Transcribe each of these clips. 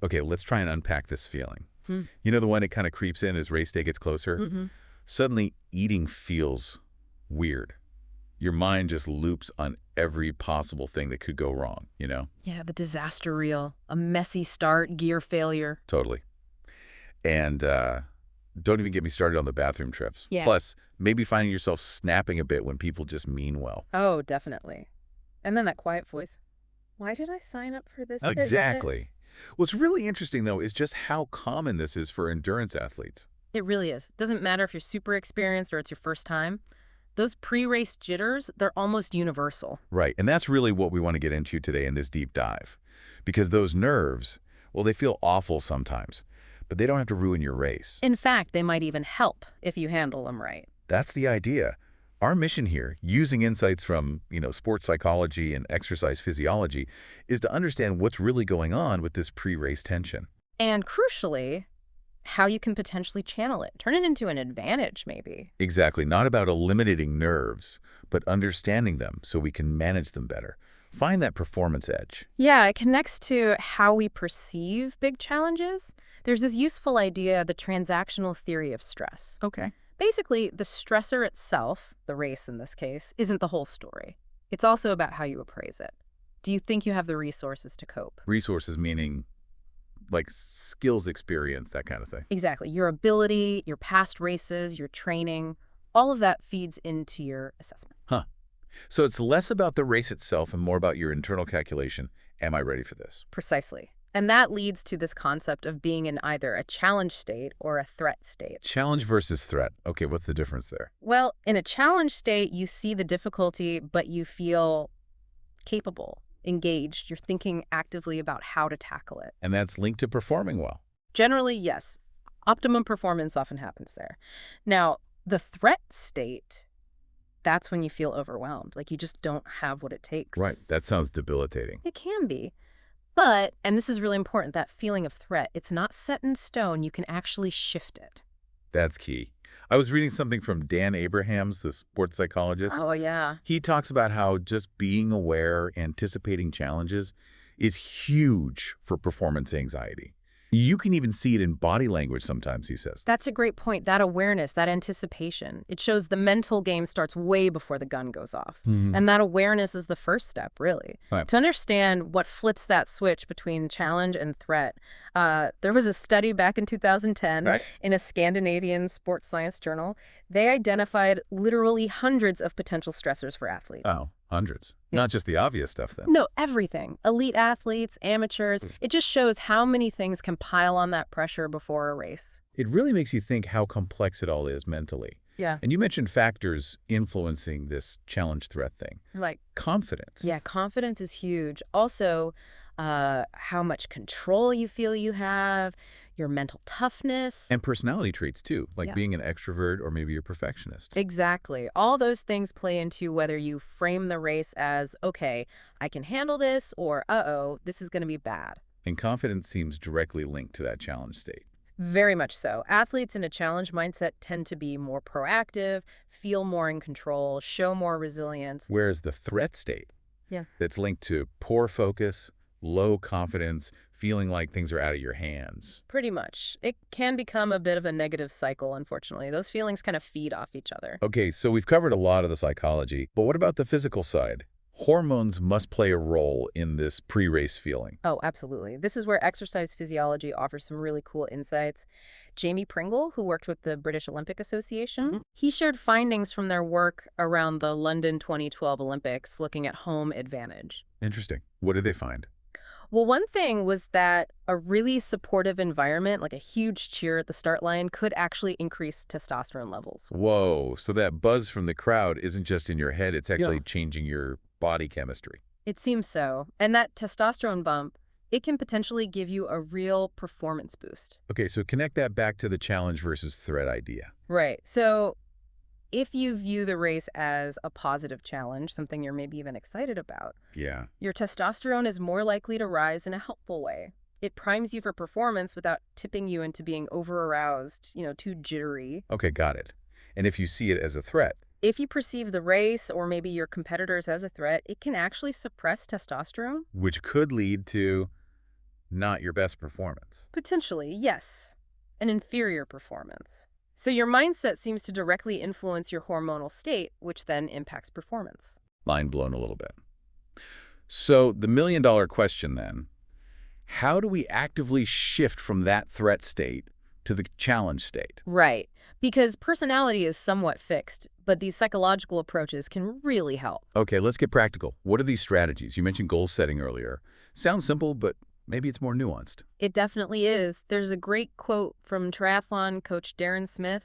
Okay, let's try and unpack this feeling. Hmm. You know the one that kind of creeps in as race day gets closer? Mm-hmm. Suddenly, eating feels weird. Your mind just loops on every possible thing that could go wrong, you know? Yeah, the disaster reel. A messy start, gear failure. Totally. And don't even get me started on the bathroom trips. Yeah. Plus, maybe finding yourself snapping a bit when people just mean well. Oh, definitely. And then that quiet voice. Why did I sign up for this? Exactly. What's really interesting, though, is just how common this is for endurance athletes. It really is. Doesn't matter if you're super experienced or it's your first time. Those pre-race jitters, they're almost universal. Right, and that's really what we want to get into today in this deep dive. Because those nerves, well, they feel awful sometimes, but they don't have to ruin your race. In fact, they might even help if you handle them right. That's the idea. Our mission here, using insights from, sports psychology and exercise physiology, is to understand what's really going on with this pre-race tension. And crucially, how you can potentially channel it. Turn it into an advantage, maybe. Exactly, not about eliminating nerves, but understanding them so we can manage them better. Find that performance edge. Yeah, it connects to how we perceive big challenges. There's this useful idea, the transactional theory of stress. Okay. Basically, the stressor itself, the race in this case, isn't the whole story. It's also about how you appraise it. Do you think you have the resources to cope? Resources meaning like skills, experience, that kind of thing. Exactly. Your ability, your past races, your training, all of that feeds into your assessment. Huh. So it's less about the race itself and more about your internal calculation. Am I ready for this? Precisely. And that leads to this concept of being in either a challenge state or a threat state. Challenge versus threat. Okay, what's the difference there? Well, in a challenge state, you see the difficulty, but you feel capable, engaged. You're thinking actively about how to tackle it. And that's linked to performing well. Generally, yes. Optimum performance often happens there. Now, the threat state, that's when you feel overwhelmed. Like you just don't have what it takes. Right, that sounds debilitating. It can be. But, and this is really important, that feeling of threat, it's not set in stone. You can actually shift it. That's key. I was reading something from Dan Abrahams, the sports psychologist. Oh, yeah. He talks about how just being aware, anticipating challenges is huge for performance anxiety. You can even see it in body language sometimes, he says. That's a great point. That awareness, that anticipation, it shows the mental game starts way before the gun goes off. And that awareness is the first step, really. Right. To understand what flips that switch between challenge and threat, there was a study back in 2010 in a Scandinavian sports science journal. They identified literally hundreds of potential stressors for athletes. Oh, hundreds. Yeah. Not just the obvious stuff, then. No, everything. Elite athletes, amateurs. It just shows how many things can pile on that pressure before a race. It really makes you think how complex it all is mentally. Yeah. And you mentioned factors influencing this challenge threat thing. Like, Confidence. yeah, confidence is huge. Also, how much control you feel you have, your mental toughness. And personality traits, too, like Yeah. being an extrovert or maybe a perfectionist. Exactly. All those things play into whether you frame the race as, okay, I can handle this, or, uh-oh, this is going to be bad. And confidence seems directly linked to that challenge state. Very much so. Athletes in a challenge mindset tend to be more proactive, feel more in control, show more resilience. Whereas the threat state, Yeah. that's linked to poor focus, low confidence, feeling like things are out of your hands. Pretty much. It can become a bit of a negative cycle, unfortunately. Those feelings kind of feed off each other. Okay, so we've covered a lot of the psychology, but what about the physical side? Hormones must play a role in this pre-race feeling. Oh, absolutely. This is where exercise physiology offers some really cool insights. Jamie Pringle, who worked with the British Olympic Association, he shared findings from their work around the London 2012 Olympics looking at home advantage. Interesting. What did they find? Well, one thing was that a really supportive environment, like a huge cheer at the start line, could actually increase testosterone levels. Whoa, so that buzz from the crowd isn't just in your head, it's actually changing your body chemistry. It seems so. And that testosterone bump, it can potentially give you a real performance boost. Okay, so connect that back to the challenge versus threat idea. Right. So if you view the race as a positive challenge, something you're maybe even excited about, Yeah. your testosterone is more likely to rise in a helpful way. It primes you for performance without tipping you into being over-aroused, too jittery. Okay, got it. And if you see it as a threat, If you perceive the race or maybe your competitors as a threat, it can actually suppress testosterone. which could lead to not your best performance. Potentially, yes. An inferior performance. So your mindset seems to directly influence your hormonal state, which then impacts performance. Mind blown a little bit. So the million-dollar question then, how do we actively shift from that threat state to the challenge state? Right. Because personality is somewhat fixed, but these psychological approaches can really help. Okay, let's get practical. What are these strategies? You mentioned goal setting earlier. Sounds simple, but maybe it's more nuanced. It definitely is. There's a great quote from triathlon coach Darren Smith: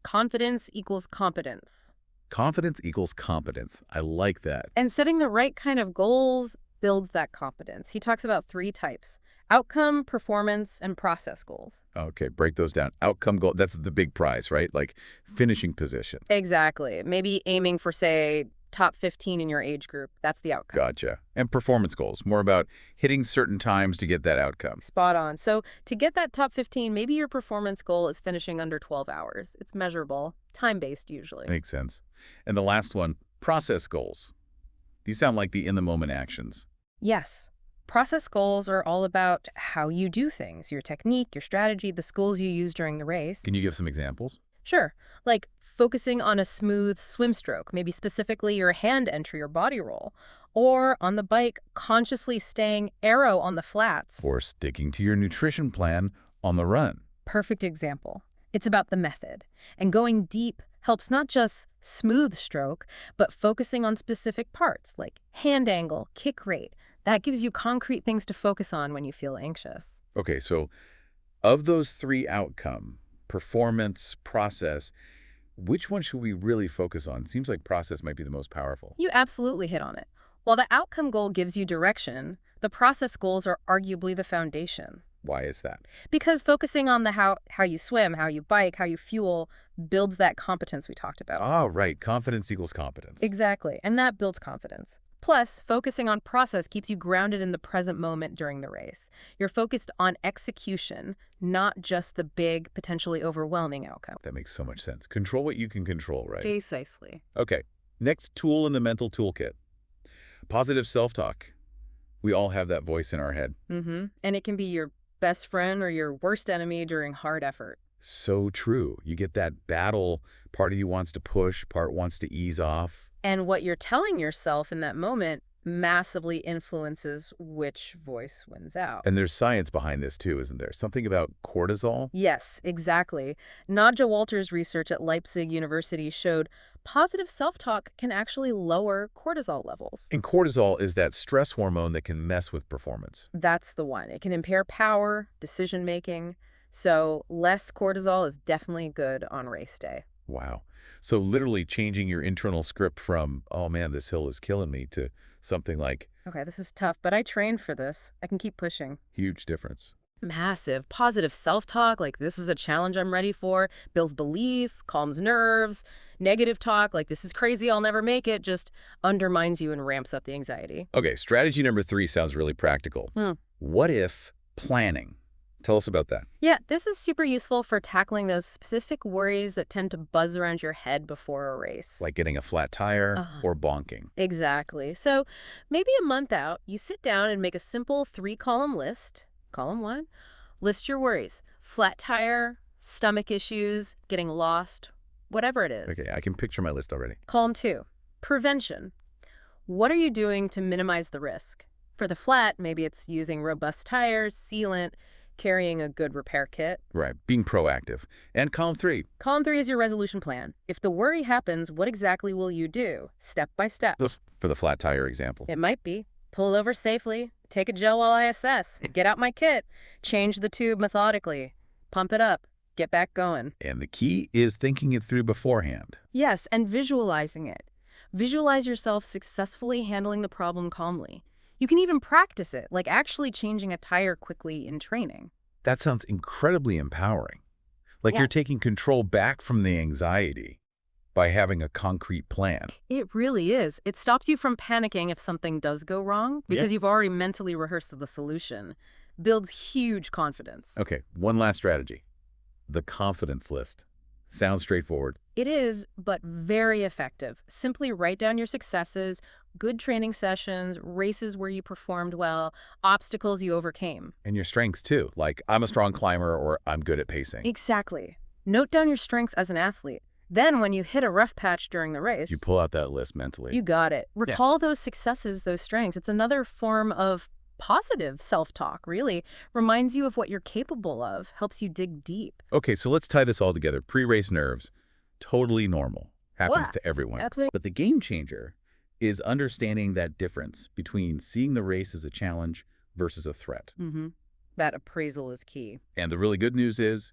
confidence equals competence. Confidence equals competence. I like that. And setting the right kind of goals builds that competence. He talks about 3 types: outcome, performance, and process goals. Okay, break those down. Outcome goal, that's the big prize, right? Like finishing position. Exactly. Maybe aiming for, say, top 15 in your age group. That's the outcome. Gotcha. And performance goals, more about hitting certain times to get that outcome. Spot on. So to get that top 15, maybe your performance goal is finishing under 12 hours. It's measurable, time-based usually. Makes sense. And the last one, process goals. These sound like the in-the-moment actions. Yes. Process goals are all about how you do things, your technique, your strategy, the skills you use during the race. Can you give some examples? Sure, like focusing on a smooth swim stroke, maybe specifically your hand entry or body roll, or on the bike, consciously staying arrow on the flats. Or sticking to your nutrition plan on the run. Perfect example. It's about the method, and going deep helps not just smooth stroke, but focusing on specific parts like hand angle, kick rate. That gives you concrete things to focus on when you feel anxious. Okay, so of those 3 outcome, performance, process, which one should we really focus on? Seems like process might be the most powerful. You absolutely hit on it. While the outcome goal gives you direction, the process goals are arguably the foundation. Why is that? Because focusing on the how you swim, how you bike, how you fuel builds that competence we talked about. Oh, right. Confidence equals competence. Exactly, and that builds confidence. Plus, focusing on process keeps you grounded in the present moment during the race. You're focused on execution, not just the big, potentially overwhelming outcome. That makes so much sense. Control what you can control, right? Precisely. Okay. Next tool in the mental toolkit. Positive self-talk. We all have that voice in our head. And it can be your best friend or your worst enemy during hard effort. So true. You get that battle. Part of you wants to push, part wants to ease off. And what you're telling yourself in that moment massively influences which voice wins out. And there's science behind this too, isn't there? Something about cortisol? Yes, exactly. Nadja Walter's research at Leipzig University showed positive self-talk can actually lower cortisol levels. And cortisol is that stress hormone that can mess with performance. That's the one. It can impair power, decision-making. So less cortisol is definitely good on race day. Wow. So literally changing your internal script from, oh man, this hill is killing me, to something like, Okay, this is tough, but I trained for this. I can keep pushing. huge difference. Massive. Positive self-talk, like this is a challenge I'm ready for, builds belief, calms nerves. Negative talk, like this is crazy, I'll never make it, just undermines you and ramps up the anxiety. Okay, strategy number 3 sounds really practical. What if planning? Tell us about that. Yeah, this is super useful for tackling those specific worries that tend to buzz around your head before a race. Like getting a flat tire or bonking. Exactly. So maybe a month out, you sit down and make a simple 3-column list. Column 1, list your worries. Flat tire, stomach issues, getting lost, whatever it is. Okay, I can picture my list already. Column 2, prevention. What are you doing to minimize the risk? For the flat, maybe it's using robust tires, sealant, carrying a good repair kit. Right, being proactive. And column 3. Column 3 is your resolution plan. If the worry happens, what exactly will you do? Step by step. For the flat tire example. It might be pull over safely, take a gel while I assess, get out my kit, change the tube methodically, pump it up, get back going. And the key is thinking it through beforehand. Yes, and visualizing it. Visualize yourself successfully handling the problem calmly. You can even practice it, like actually changing a tire quickly in training. That sounds incredibly empowering. Like you're taking control back from the anxiety by having a concrete plan. It really is. It stops you from panicking if something does go wrong because you've already mentally rehearsed the solution. Builds huge confidence. Okay, one last strategy. The confidence list. Sounds straightforward. It is, but very effective. Simply write down your successes, good training sessions, races where you performed well, obstacles you overcame. And your strengths, too. Like, I'm a strong climber or I'm good at pacing. Exactly. Note down your strengths as an athlete. Then when you hit a rough patch during the race, You pull out that list mentally. you got it. Recall those successes, those strengths. It's another form of positive self-talk, really. Reminds you of what you're capable of, helps you dig deep. Okay, so let's tie this all together. Pre-race nerves, totally normal. Happens Wow. to everyone. Absolutely. But the game changer is understanding that difference between seeing the race as a challenge versus a threat. That appraisal is key. And the really good news is,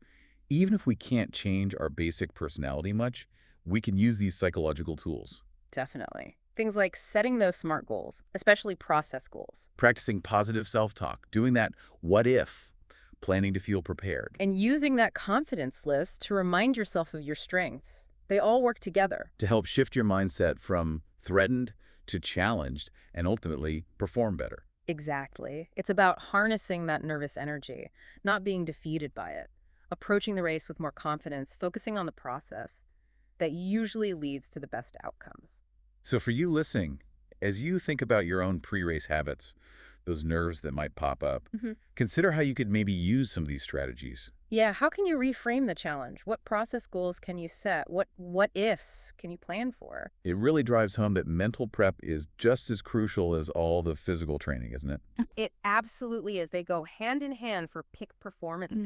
even if we can't change our basic personality much, we can use these psychological tools. Definitely. Things like setting those SMART goals, especially process goals, Practicing positive self-talk, doing that what if, planning to feel prepared. and using that confidence list to remind yourself of your strengths. They all work together. To help shift your mindset from threatened to challenged and ultimately perform better. Exactly. It's about harnessing that nervous energy, not being defeated by it, approaching the race with more confidence, focusing on the process. That usually leads to the best outcomes. So for you listening, as you think about your own pre-race habits, those nerves that might pop up, consider how you could maybe use some of these strategies. Yeah, how can you reframe the challenge? What process goals can you set? What ifs can you plan for? It really drives home that mental prep is just as crucial as all the physical training, isn't it? It absolutely is. They go hand in hand for peak performance.